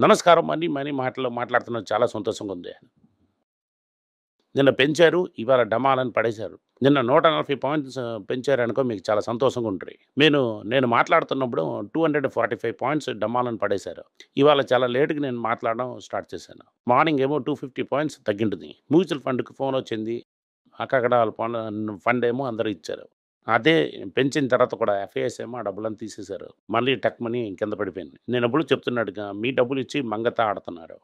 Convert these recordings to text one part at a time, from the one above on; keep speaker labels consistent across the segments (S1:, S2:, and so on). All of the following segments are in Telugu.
S1: నమస్కారం అని మనీ మాట్లాడుతున్నది చాలా సంతోషంగా ఉంది. నిన్న పెంచారు, ఇవాళ డమాలని పడేశారు. నిన్న 140 పాయింట్స్ పెంచారనుకో మీకు చాలా సంతోషంగా ఉంటది. నేను మాట్లాడుతున్నప్పుడు 245 పాయింట్స్ డమాలని పడేశారు. ఇవాళ చాలా లేట్‌గా నేను మాట్లాడడం స్టార్ట్ చేశాను. మార్నింగ్ ఏమో 250 పాయింట్స్ తగ్గింటుంది. మ్యూచువల్ ఫండ్‌కి ఫోనొచ్చింది. అక్కడ ఆళ్ళ ఫండ్ ఏమో అందరూ ఇచ్చారు. అదే పెంచిన తర్వాత కూడా ఎఫ్ఐఎస్ ఏమో ఆ డబ్బులన్నీ తీసేశారు. మళ్ళీ టక్‌మని కింద పడిపోయింది. నేనెప్పుడూ చెప్తున్నట్టుగా మీ డబ్బులిచ్చి మంగతా ఆడుతున్నారు.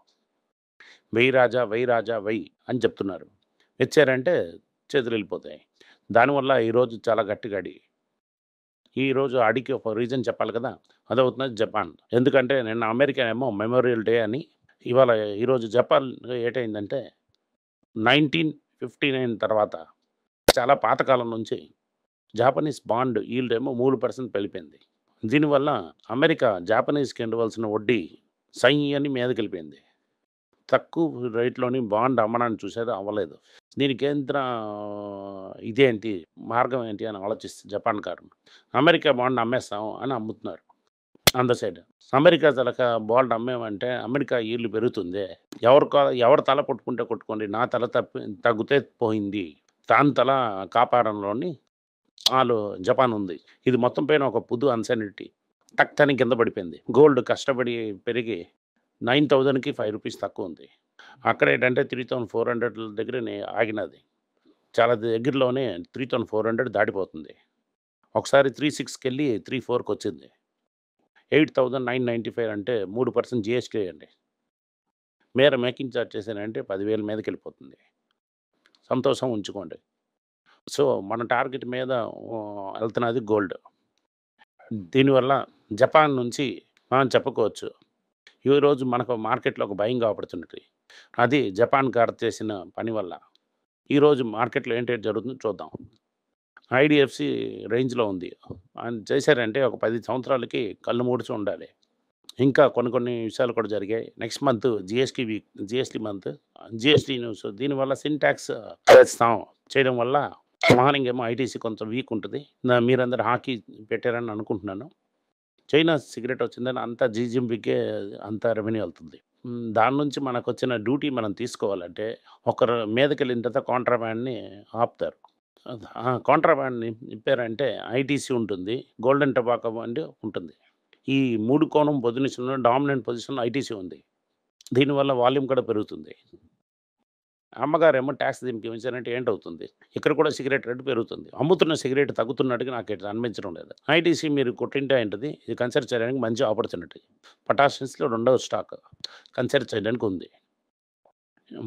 S1: "వెయ్యి రాజా, వెయ్యి రాజా వెయ్" అని చెప్తున్నారు. ఇచ్చారంటే చేతులెళ్ళిపోతాయి. దానివల్ల ఈరోజు చాలా గట్టిగా ఈరోజు అడికి ఒక రీజన్ చెప్పాలి కదా! అదవుతున్నది జపాన్. ఎందుకంటే నిన్న అమెరికా ఏమో మెమోరియల్ డే అని, ఈరోజు జపాన్ ఏటయిందంటే 1959 తర్వాత చాలా పాతకాలం నుంచి జాపనీస్ బాండ్ ఈల్డ్ ఏమో 3% పెరిగిపోయింది. దీనివల్ల అమెరికా జాపనీస్‌కి ఇవ్వాల్సిన వడ్డీ సై అని మీదకెళ్ళిపోయింది. తక్కువ రేట్‌లోని బాండ్ అమ్మడానికి చూసారు అవ్వలేదు. దీని ఇదేంటి మార్గం ఏంటి అని ఆలోచిస్తే జపాన్ కారణం. అమెరికా బాండ్ అమ్మేస్తాం అని అమ్ముతున్నారు అందర్ సైడ్. అమెరికా తలకా బాండ్ అమ్మామంటే అమెరికా ఈల్డ్ పెరుగుతుంది. ఎవరి తల కొట్టుకుంటే కొట్టుకోండి. నా తల తగ్గితే పోయింది. దాని తల కాపాడంలోని ఆళ్ళు జపాన్ ఉంది. ఇది మొత్తం పైన ఒక పుదు అన్‌సానిటీ. టక్ అని కింద పడిపోయింది. గోల్డ్ కష్టపడి పెరిగి 9,000కి రూ. 5 తక్కువుంది. అక్కడేంటంటే 3,400 దగ్గరనే ఆగినది. చాలా దగ్గరలోనే 3,400 దాటిపోతుంది. ఒకసారి 36కెళ్ళి 34కొచ్చింది. 8,995 అంటే 3% జీఎస్టీ అండి. మేకింగ్ చార్జ్ చేశానంటే 10,000 మీదకెళ్ళిపోతుంది. సంతోషం ఉంచుకోండి. సో, మన టార్గెట్ మీద ఎళ్తున్నది గోల్డ్. దీనివల్ల జపాన్ నుంచి మనం చెప్పుకోవచ్చు. ఈరోజు మనకు మార్కెట్‌లో ఒక భయం పడుతున్నది. అది జపాన్ గారు చేసిన పని వల్ల. ఈరోజు మార్కెట్‌లో ఏంటేటి జరుగుతుందో చూద్దాం. ఐడీఎఫ్‌సి రేంజ్‌లో ఉంది. ఆయన చేశారంటే ఒక 10 సంవత్సరాలకి కళ్ళు మూడుచి ఉండాలి. ఇంకా కొన్ని విషయాలు కూడా జరిగాయి. Next month GST month. GST news దీనివల్ల టాక్స్ చేయడం వల్ల మార్నింగ్ ఏమో ఐటీసీ కొంచెం వీక్ ఉంటది. మీరందరూ హాకీ పెట్టారని అనుకుంటున్నాను. చైనా సిగరెట్ వచ్చిందని అంతా జీజీఎంబీకే అంత రెవెన్యూ ఎళ్తుంది. దాని నుంచి మనకొచ్చిన డ్యూటీ మనం తీసుకోవాలంటే ఒకరు మీదకెళ్ళిన తర్వాత కాంట్రాబ్యాండ్‌ని ఆపుతారు. కాంట్రాబ్యాండ్‌ని నింపారంటే ఐటీసీ ఉంటుంది. గోల్డెన్ టొబాకో బండి ఉంటుంది. ఈ 3 కోణం పొజిషన్‌లో డామినెంట్ పొజిషన్‌లో ఐటీసీ ఉంది. దీనివల్ల వాల్యూమ్ కూడా పెరుగుతుంది. అమ్మగారేమో టాక్స్ దీనికి పెంచారంటే ఏంటవుతుంది? ఇక్కడ కూడా సిగరెట్ రేట్ పెరుగుతుంది. అమ్ముతున్న సిగరెట్ తగ్గుతున్నట్టుగా నాకిక్కడ అనిపించడం లేదు. ఐటీసీ మీరు కొట్టింటే ఏంటది? ఇది కన్సిడర్ చేయడానికి మంచి ఆపర్చునిటీ. పొటాషియమ్స్‌లో రెండవ స్టాక్ కన్సిడర్ చేయడానికి ఉంది.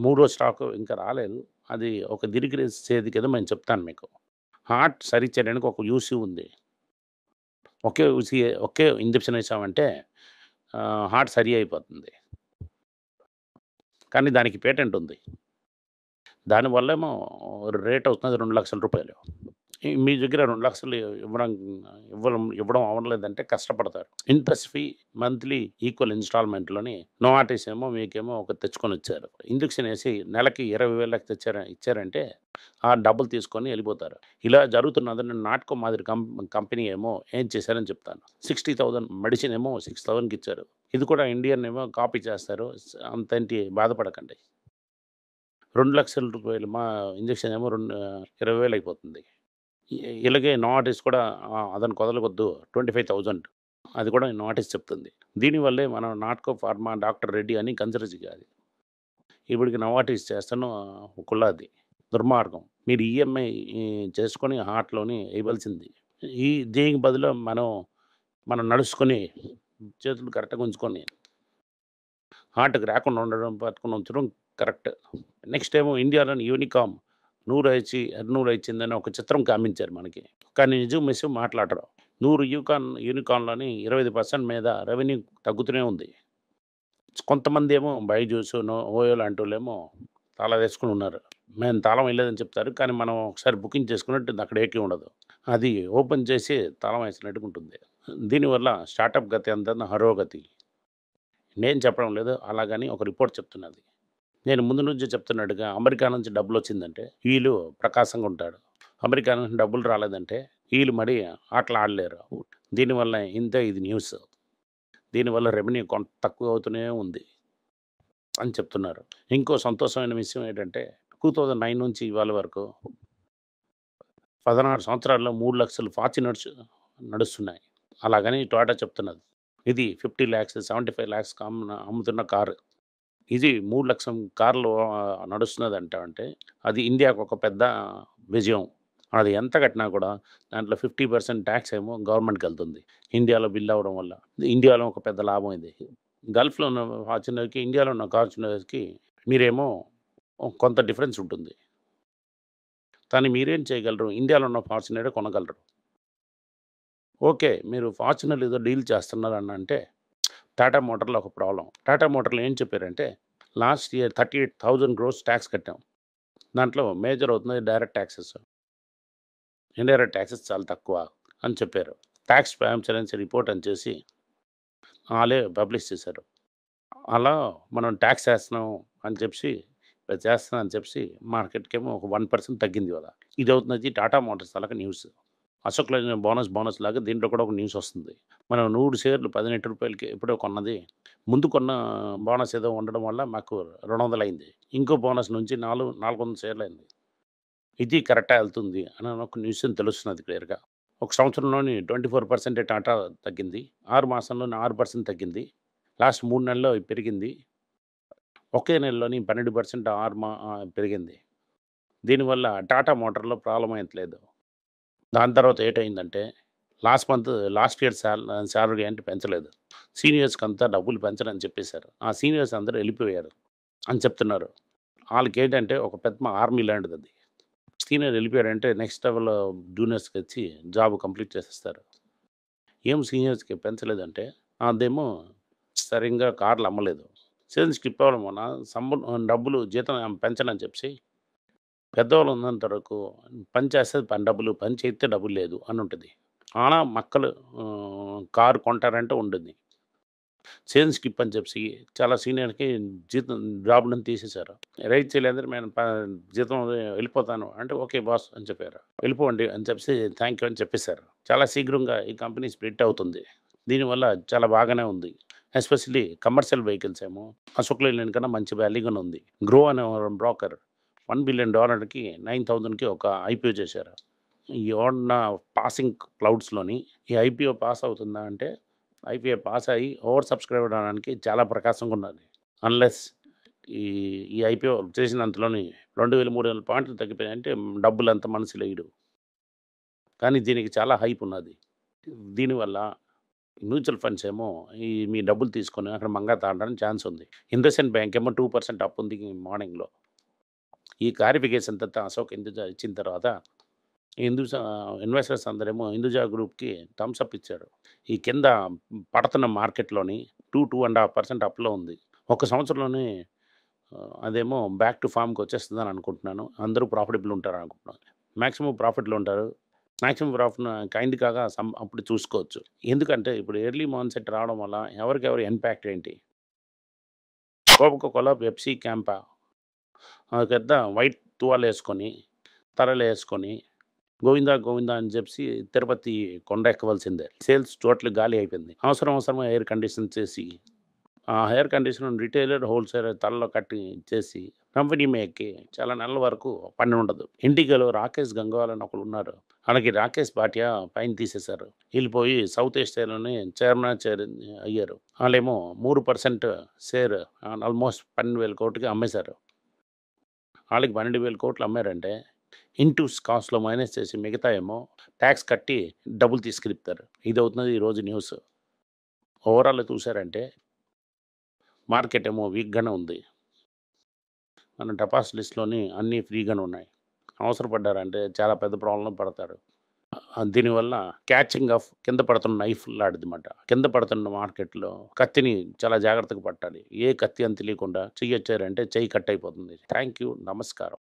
S1: మూడో స్టాక్ ఇంకా రాలేదు. అది ఒక సేది కింద నేను చెప్తాను మీకు. హార్ట్ సరి చేయడానికి ఒక యూసీ ఉంది. ఒకే ఇంజెక్షన్ ఏసామంటే హార్ట్ సరి అయిపోతుంది. కానీ దానికి పేటెంట్ ఉంది. దానివల్లేమో రేట్ అవుతున్నది రూ. 2,00,000. మీ దగ్గర 2,00,000 ఇవ్వడం అవ్వలేదంటే కష్టపడతారు. ఇంట్రెస్ట్ ఫీ మంత్లీ ఈక్వల్ ఇన్‌స్టాల్‌మెంట్‌లోని నోవాటిస్ ఏమో మీకేమో ఒకటి తెచ్చుకొనొచ్చారు. ఇంజెక్షన్ ఏసి నెలకి 20,000 ఇచ్చారంటే ఆ డబ్బులు తీసుకొని ఎళ్ళిపోతారు. ఇలా జరుగుతున్నదని నాటకం మాదిరి కంపెనీ ఏమో ఏం చేశారని చెప్తాను. 60,000 మెడిసిన్ ఏమో 6,000కి ఇచ్చారు. ఇది కూడా ఇండియన్ ఏమో కాపీ చేస్తారు. అంతేంటి బాధపడకండి. రూ. 2,00,000 మా ఇంజెక్షన్ ఏమో 20,000 అయిపోతుంది. ఇలాగే నోవాటిస్ కూడా అదానికి వదలగొద్దు 25,000 అది కూడా నోవాటిస్ చెప్తుంది. దీనివల్లే మనం నాట్కో ఫార్మా, డాక్టర్ రెడ్డి అని కన్సిడర్ చేయాలి. ఇప్పటికి నోవాటిస్ చేస్తాను కుల్లాది. దుర్మార్గం. మీరు ఈఎంఐ చేసుకొని హార్ట్‌లోని ఎయవలసింది. దీనికి బదులు మనం నడుసుకొని చేతులు కరెక్ట్‌గా ఉంచుకొని హార్ట్‌కి రాకుండా ఉండడం, పట్టుకొని ఉంచడం కరెక్ట్. నెక్స్ట్ ఏమో ఇండియాలోని యూనికామ్ 100 ఇచ్చిందని ఒక చిత్రం కామించారు మనకి. కానీ నిజం మిస్సం మాట్లాడరు. 100 యూనికార్న్‌లోని 25% మీద రెవెన్యూ తగ్గుతూనే ఉంది. కొంతమందేమో బైజూస్, ఓయో లాంటోళ్ళేమో తాళాలేసుకొని ఉన్నారు. మేము తాళం వేయలేదని చెప్తారు. కానీ మనం ఒకసారి బుకింగ్ చేసుకున్నట్టు అక్కడ ఏకీ ఉండదు. అది ఓపెన్ చేసి తాళం వేసినట్టుగా ఉంటుంది. దీనివల్ల స్టార్టప్ గతి అంతా హరోగతి. నేను చెప్పడం లేదు. అలాగని ఒక రిపోర్ట్ చెప్తున్నది. నేను ముందు నుంచే చెప్తున్నట్టుగా అమెరికా నుంచి డబ్బులొచ్చిందంటే వీళ్ళు ప్రకాశంగా ఉంటాడు. అమెరికా నుంచి డబ్బులు రాలేదంటే వీళ్ళు మరి ఆటలు ఆడలేరు. దీనివల్ల ఇది న్యూస్. దీనివల్ల రెవెన్యూ కొంత తక్కువ అవుతూనే ఉంది అని చెప్తున్నారు. ఇంకో సంతోషమైన విషయం ఏంటంటే 2009 నుంచి ఇవాళ వరకు 16 సంవత్సరాల్లో 3,00,000 ఫార్చునర్స్ నడుస్తున్నాయి. అలాగని టొయోటా చెప్తున్నది. ఇది 50,00,000, 75,00,000 అమ్ముతున్న కారు. ఇది 3,00,000 కార్లు నడుస్తున్నదంట అంటే అది ఇండియాకు ఒక పెద్ద విజయం. అది ఎంత కట్టినా కూడా దాంట్లో 50% టాక్స్ ఏమో గవర్నమెంట్‌కెళ్తుంది. ఇండియాలో బిల్ అవ్వడం వల్ల. ఇండియాలో ఒక పెద్ద లాభం ఇది. గల్ఫ్‌లో ఉన్న ఫార్చునర్‌కి, ఇండియాలో ఉన్న ఫార్చునర్స్‌కి మీరేమో కొంత డిఫరెన్స్ ఉంటుంది. కానీ మీరేం చేయగలరు? ఇండియాలో ఉన్న ఫార్చునరే కొనగలరు. ఓకే. మీరు ఫార్చునర్ ఏదో డీల్ చేస్తున్నారని అంటే టాటా మోటార్‌లో ఒక ప్రాబ్లమ్. టాటా మోటార్‌లో ఏం చెప్పారంటే లాస్ట్ ఇయర్ 38,000 క్రోర్స్ టాక్స్ కట్టాం. దాంట్లో మేజర్ అవుతున్నది డైరెక్ట్ టాక్సెస్. ఇండైరెక్ట్ టాక్సెస్ చాలా తక్కువ అని చెప్పారు. టాక్స్ ట్రాన్స్‌పరెన్సీ రిపోర్ట్ అని చేసి ఆళ్ళే పబ్లిష్ చేశారు. అలా మనం టాక్స్ ఏస్తున్నాం అని చెప్పి చేస్తున్నాం అని చెప్పి మార్కెట్‌కేమో ఒక 1% తగ్గింది ఇవాళ. ఇదవుతున్నది టాటా మోటార్స్ తాలూకా న్యూస్. అశోక్ లేలాండ్ బోనస్ లాగా దీంట్లో కూడా ఒక న్యూస్ వస్తుంది. మనం 100 షేర్లు రూ. 18కి ఎప్పుడో కొన్నది. ముందు కొన్న బోనస్ ఏదో ఉండడం వల్ల మాకు 200 అయింది. ఇంకో బోనస్ నుంచి 400 షేర్లయింది. ఇది కరెక్టా ఎళ్తుంది అని ఒక న్యూస్ తెలుస్తున్నది క్లియర్‌గా. ఒక సంవత్సరంలోని 24% టాటా తగ్గింది. 6 మాసంలోనే 6% తగ్గింది. లాస్ట్ 3 నెలల్లో పెరిగింది. ఒకే నెలలోని 12% పెరిగింది. దీనివల్ల టాటా మోటార్‌లో ప్రాబ్లమ్ అయ్యట్లేదు. దాని తర్వాత ఏటయిందంటే లాస్ట్ ఇయర్ సాలరీ అంటే పెంచలేదు. సీనియర్స్‌కంతా డబ్బులు పెంచనని చెప్పేశారు. ఆ సీనియర్స్ అందరూ ఎళ్ళిపోయారు అని చెప్తున్నారు. ఆళ్ళకేంటంటే ఒక పెద్ద ఆర్మీ లాంటిదది. సీనియర్ ఎళ్ళిపోయాడంటే నెక్స్ట్ లెవెల్ జూనియర్స్‌కొచ్చి జాబ్ కంప్లీట్ చేసేస్తారు. ఏం సీనియర్స్‌కి పెంచలేదంటే అదేమో సరింగా కార్లు అమ్మలేదు. సేల్స్ స్కిప్ అవ్వడం వలన డబ్బులు జీతం పెంచనని చెప్పేసి పెద్దవాళ్ళు ఉన్నంత వరకు పని చేస్తే డబ్బులు, పని చేస్తే డబ్బులు లేదు అని ఉంటది. ఆన మక్కలు కారు కొంటారంటే ఉంటుంది. సేల్స్ స్కిప్ అని చెప్పేసి చాలా సీనియర్‌కి జీతం జాబ్‌లను తీసేశారు. రైట్ చేయలేదని నేను జీతం వెళ్ళిపోతాను అంటే, "ఓకే బాస్" అని చెప్పారు. "వెళ్ళిపోండి" అని చెప్పేసి థాంక్ యూ అని చెప్పేశారు. చాలా శీఘ్రంగా ఈ కంపెనీ స్ప్లిట్ అవుతుంది. దీనివల్ల చాలా బాగానే ఉంది. ఎస్పెషల్లీ కమర్షియల్ వెహికల్స్ ఏమో అశోక్ లేలాండ్ కన్నా మంచి వాల్యూగానే ఉంది. గ్రో అనే బ్రోకర్ $1 బిలియన్ 9,000కి ఒక ఐపీఓ చేశారు. ఈ ఉన్న పాసింగ్ క్లౌడ్స్‌లోని ఈ ఐపీఓ పాస్ అవుతుందా అంటే, ఐపీఓ పాస్ అయ్యి ఓవర్ సబ్‌స్క్రైబ్ అవ్వడానికి చాలా ప్రకాశంగా ఉన్నది. అన్‌లెస్ ఈ ఈ ఐపీఓ చేసినంతలోని 2,000, 3,000 పాయింట్లు తగ్గిపోయాయంటే డబ్బులంతా మనిషిలేయడు. కానీ దీనికి చాలా హైప్ ఉన్నది. దీనివల్ల మ్యూచువల్ ఫండ్స్ ఏమో మీ డబ్బులు తీసుకొని అక్కడ మంగా తాగడానికి ఛాన్స్ ఉంది. ఇండస్ఇండ్ బ్యాంక్ ఏమో 2% అప్పుంది మార్నింగ్‌లో. ఈ క్లారిఫికేషన్ అంతా అశోక్ హిందూజా ఇచ్చిన తర్వాత ఇన్వెస్టర్స్ అందరేమో హిందూజా గ్రూప్‌కి థమ్స్ అప్ ఇచ్చారు. ఈ కింద పడుతున్న మార్కెట్‌లోని 2.5% అప్‌లో ఉంది. ఒక సంవత్సరంలోనే అదేమో బ్యాక్ టు ఫార్మ్‌కొచ్చేస్తుందని అనుకుంటున్నాను. అందరూ ప్రాఫిటబుల్ ఉంటారనుకుంటున్నాను. మాక్సిమం ప్రాఫిట్‌లో ఉంటారు. మాక్సిమం ప్రాఫిట్‌ని కైండ్ కాగా అప్పుడు చూసుకోవచ్చు. ఎందుకంటే ఇప్పుడు ఎర్లీ మాన్సెట్ రావడం వల్ల ఎవరికెవరు ఇంపాక్ట్ ఏంటి? కోకా కోలా, పెప్సీ, క్యాంపా పెద్ద వైట్ తువాలేసుకొని, తలలో ఏసుకొని గోవిందా! గోవిందా! అని చెప్పి తిరుపతి కొండ ఎక్కవలసిందే. సేల్స్ టోటల్ గాలి అయిపోయింది. అవసరమా ఎయిర్ కండిషన్ చేసి, ఆ ఎయిర్ కండిషనర్ రిటైలర్, హోల్‌సేలర్ తలలో కట్టి ఇచ్చేసి కంపెనీ ఎక్కి చాలా నెలల వరకు పని ఉండదు. ఇండిగోలో రాకేష్ గంగ్వాల్ అని ఒకడున్నారు. ఆళ్ళకి రాకేష్ భాటియా పైన తీసేశారు. ఎళ్ళిపోయి సౌత్ ఏషియాలోనే అయ్యారు. ఆళ్ళేమో 3% షేర్ ఆల్‌మోస్ట్ 12,000 కోట్లకి అమ్మేశారు. ఆళ్ళకి 12,000 కోట్లు అమ్మారంటే ఇంటూ కాస్ట్‌లో మైనస్ చేసి మిగతా ఏమో టాక్స్ కట్టి డబ్బులు తీసుకెళ్ళిపోతారు. ఇదవుతున్నది ఈరోజు న్యూస్. ఓవరాల్‌గా చూసారంటే మార్కెట్ ఏమో వీక్‌గానే ఉంది. మన టపాస్ లిస్ట్‌లోని అన్నీ ఫ్రీగానే ఉన్నాయి. అవసరపడ్డారంటే చాలా పెద్ద ప్రాబ్లమ్‌లో పడతారు. దీనివల్ల క్యాచింగ్ ఆఫ్ కింద పడుతున్న నైఫ్ లాంటిదిమాట. కింద పడుతున్న మార్కెట్‌లో కత్తిని చాలా జాగ్రత్తగా పట్టాలి. ఏ కత్తి అని తెలియకుండా చెయ్యొచ్చారంటే చెయ్యి కట్ అయిపోతుంది. Thank you. నమస్కారం.